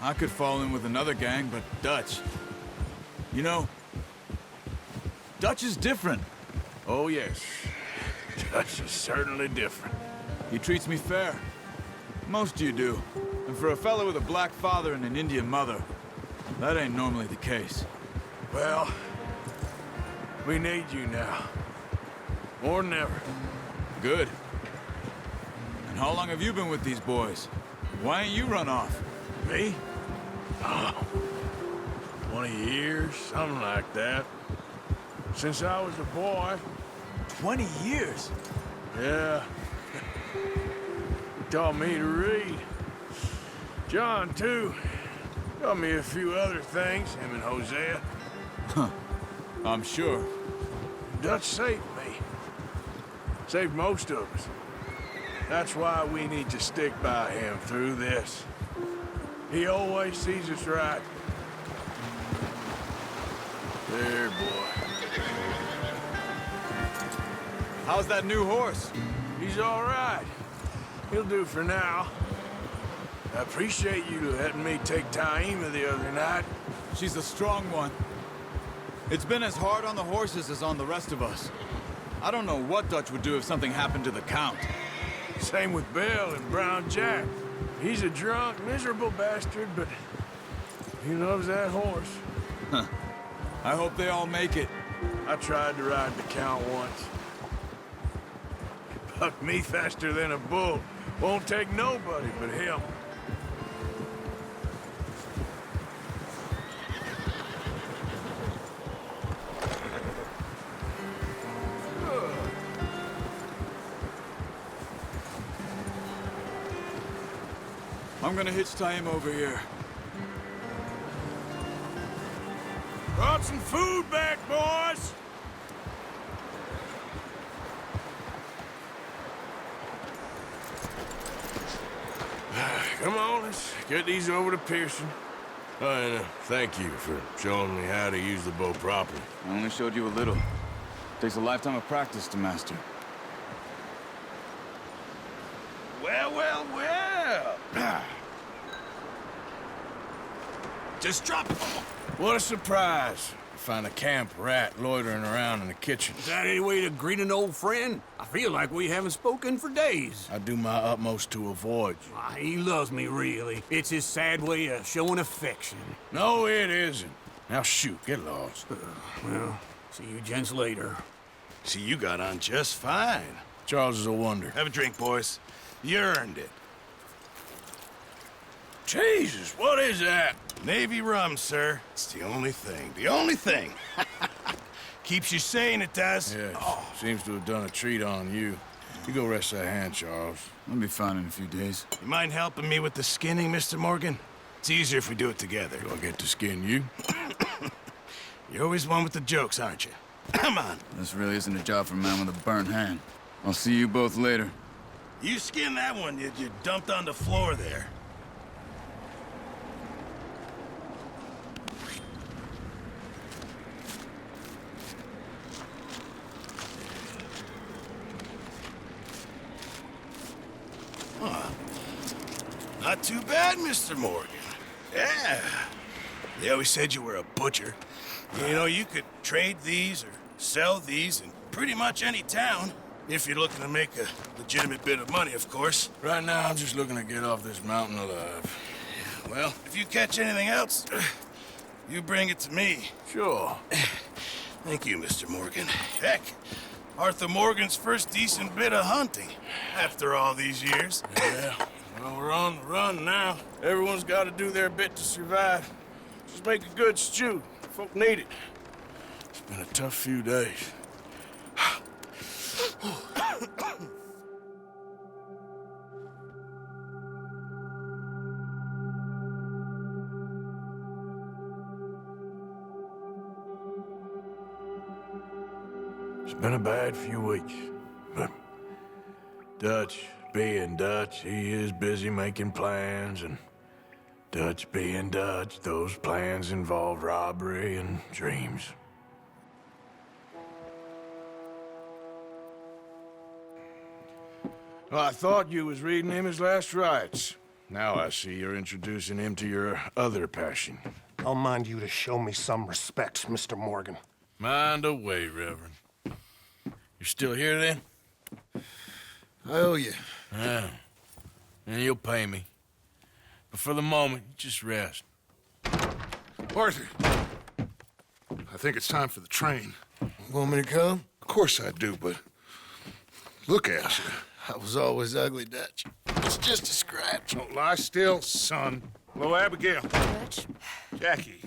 I could fall in with another gang, but Dutch... You know, Dutch is different. Oh, yes. Dutch is certainly different. He treats me fair. Most of you do. And for a fellow with a black father and an Indian mother, that ain't normally the case. Well, we need you now. More than ever. Good. And how long have you been with these boys? Why ain't you run off? Me? Oh, 20 years, something like that. Since I was a boy. 20 years? Yeah. He taught me to read. John, too. Taught me a few other things, him and Hosea. Huh. I'm sure. Dutch saved me. Saved most of us. That's why we need to stick by him through this. He always sees us right. There, boy. How's that new horse? He's all right. He'll do for now. I appreciate you letting me take Taima the other night. She's a strong one. It's been as hard on the horses as on the rest of us. I don't know what Dutch would do if something happened to the Count. Same with Bill and Brown Jack. He's a drunk, miserable bastard, but he loves that horse. Huh. I hope they all make it. I tried to ride the Count once. He bucked me faster than a bull. Won't take nobody but him. I'm gonna hitch Taima over here. Brought some food back, boys! Come on, let's get these over to Pearson. Oh, and thank you for showing me how to use the bow properly. I only showed you a little. Takes a lifetime of practice to master. Well, well, well! Just drop it! What a surprise. Find a camp rat loitering around in the kitchen. Is that any way to greet an old friend? I feel like we haven't spoken for days. I do my utmost to avoid you. He loves me, really. It's his sad way of showing affection. No, it isn't. Now shoot, get lost. Well, see you gents later. See, you got on just fine. Charles is a wonder. Have a drink, boys. You earned it. Jesus, what is that? Navy rum, sir. It's the only thing. The only thing. Keeps you sane, it does. Yes, seems to have done a treat on you. You go rest that hand, Charles. I'll be fine in a few days. You mind helping me with the skinning, Mr. Morgan? It's easier if we do it together. Do I get to skin you? You're always one with the jokes, aren't you? Come on. This really isn't a job for a man with a burnt hand. I'll see you both later. You skin that one you dumped on the floor there. Not too bad, Mr. Morgan. Yeah. They always said you were a butcher. You know, you could trade these or sell these in pretty much any town. If you're looking to make a legitimate bit of money, of course. Right now, I'm just looking to get off this mountain alive. Well, if you catch anything else, you bring it to me. Sure. Thank you, Mr. Morgan. Heck, Arthur Morgan's first decent bit of hunting after all these years. Yeah. Well, we're on the run now. Everyone's got to do their bit to survive. Just make a good stew. Folk need it. It's been a tough few days. It's been a bad few weeks, but Dutch being Dutch, he is busy making plans, and Dutch being Dutch, those plans involve robbery and dreams. Well, I thought you was reading him his last rites. Now I see you're introducing him to your other passion. I'll mind you to show me some respect, Mr. Morgan. Mind away, Reverend. You're still here, then? I owe you. Yeah. And you'll pay me. But for the moment, just rest. Arthur, I think it's time for the train. Want me to come? Of course I do, but look at you. I was always ugly, Dutch. It's just a scratch. Don't lie still, son. Hello, Abigail. Dutch, Jackie.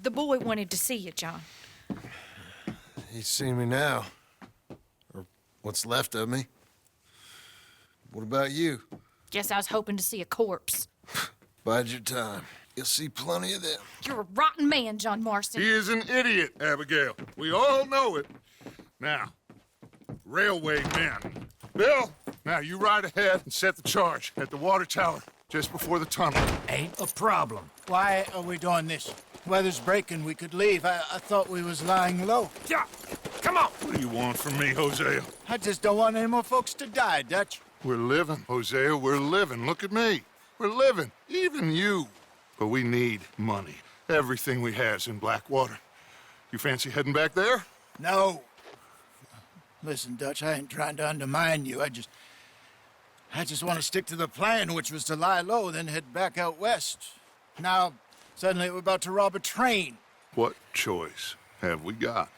the boy wanted to see you, John. He's seen me now. Or what's left of me. What about you? Guess I was hoping to see a corpse. Bide your time. You'll see plenty of them. You're a rotten man, John Marston. He is an idiot, Abigail. We all know it. Now, railway men. Bill, now you ride ahead and set the charge at the water tower just before the tunnel. Ain't a problem. Why are we doing this? Weather's breaking. We could leave. I thought we was lying low. Yeah, come on. What do you want from me, Hosea? I just don't want any more folks to die, Dutch. We're living, Hosea. We're living. Look at me. We're living. Even you. But we need money. Everything we has in Blackwater. You fancy heading back there? No. Listen, Dutch, I ain't trying to undermine you. I just want to stick to the plan, which was to lie low, then head back out west. Now, suddenly we're about to rob a train. What choice have we got?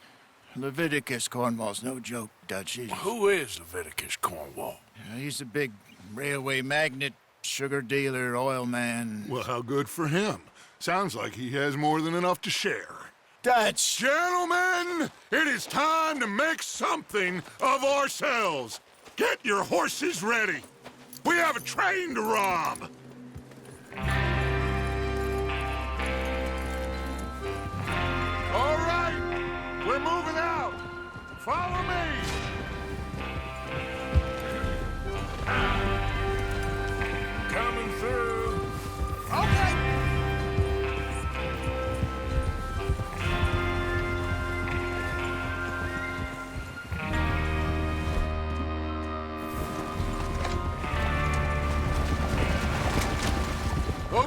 Leviticus Cornwall's no joke, Dutch. Who is Leviticus Cornwall? He's a big railway magnate, sugar dealer, oil man. Well, how good for him. Sounds like he has more than enough to share. Dutch! Gentlemen, it is time to make something of ourselves. Get your horses ready. We have a train to rob. All right, we're moving out. Follow me. Coming through. Okay!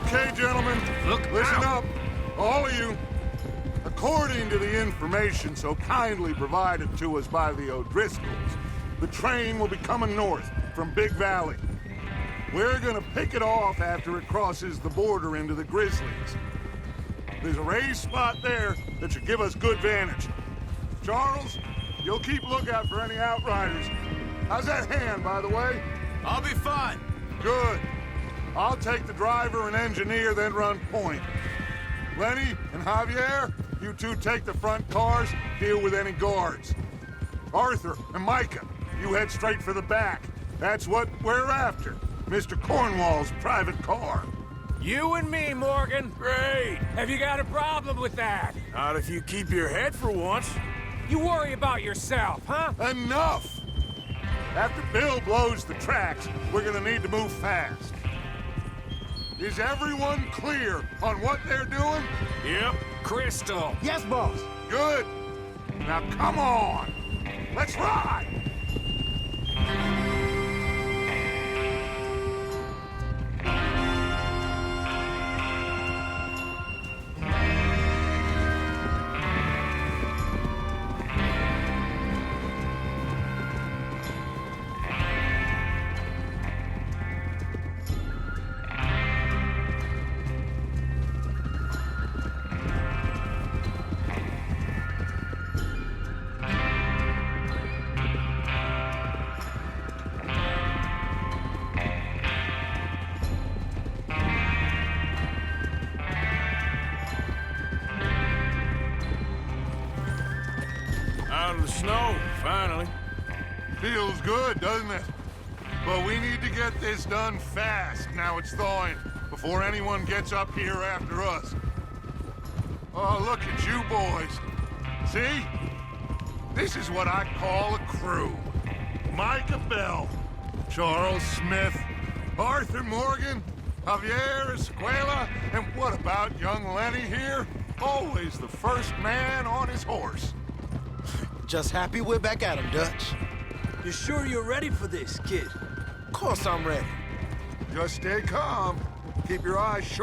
Okay, gentlemen, listen up, all of you. According to the information so kindly provided to us by the O'Driscolls, the train will be coming north from Big Valley. We're gonna pick it off after it crosses the border into the Grizzlies. There's a raised spot there that should give us good vantage. Charles, you'll keep lookout for any outriders. How's that hand, by the way? I'll be fine. Good. I'll take the driver and engineer, then run point. Lenny and Javier, you two take the front cars, deal with any guards. Arthur and Micah, you head straight for the back. That's what we're after. Mr. Cornwall's private car. You and me, Morgan. Great. Have you got a problem with that? Not if you keep your head for once. You worry about yourself, huh? Enough! After Bill blows the tracks, we're gonna need to move fast. Is everyone clear on what they're doing? Yep. Crystal. Yes, boss. Good. Now come on. Let's ride! Out of the snow, finally. Feels good, doesn't it? But we need to get this done fast now it's thawing, before anyone gets up here after us. Oh, look at you boys. See? This is what I call a crew. Micah Bell, Charles Smith, Arthur Morgan, Javier Escuela, and what about young Lenny here? Always the first man on his horse. Just happy we're back at him, Dutch. You sure you're ready for this, kid? Of course I'm ready. Just stay calm. Keep your eyes short.